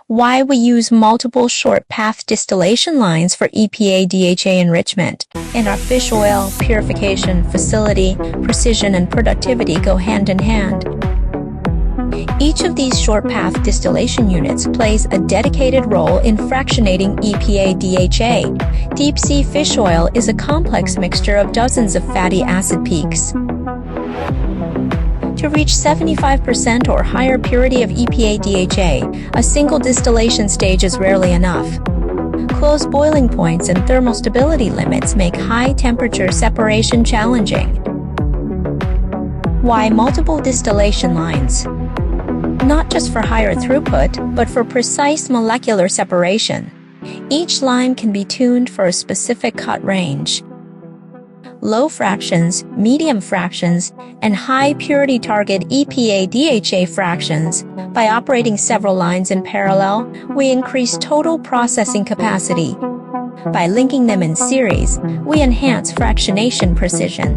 Why we use multiple short-path distillation lines for EPA DHA enrichment. In our fish oil purification facility, precision and productivity go hand in hand. Each of these short-path distillation units plays a dedicated role in fractionating EPA DHA. Deep-sea fish oil is a complex mixture of dozens of fatty acid peaks. To reach 75% or higher purity of EPA DHA, a single distillation stage is rarely enough. Close boiling points and thermal stability limits make high-temperature separation challenging. Why multiple distillation lines? Not just for higher throughput, but for precise molecular separation. Each line can be tuned for a specific cut range. Low fractions, medium fractions, and high purity target EPA DHA fractions. By operating several lines in parallel, we increase total processing capacity. By linking them in series, we enhance fractionation precision.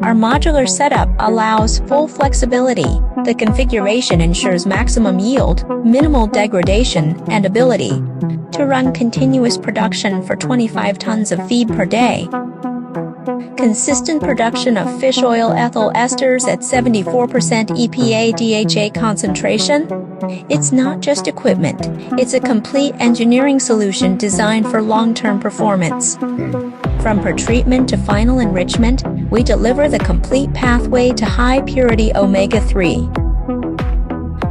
Our modular setup allows full flexibility. The configuration ensures maximum yield, minimal degradation, and ability to run continuous production for 25 tons of feed per day. Consistent production of fish oil ethyl esters at 74% EPA DHA concentration? It's not just equipment, it's a complete engineering solution designed for long-term performance. From pretreatment to final enrichment, we deliver the complete pathway to high-purity Omega-3.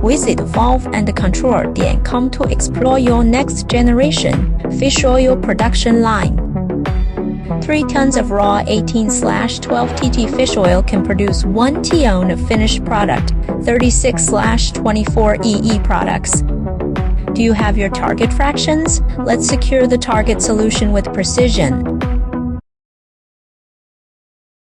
Visit Valve and Control and come to explore your next-generation fish oil production line. 3 tons of raw 18/12 TT fish oil can produce 1 ton of finished product, 36/24 EE products. Do you have your target fractions? Let's secure the target solution with precision.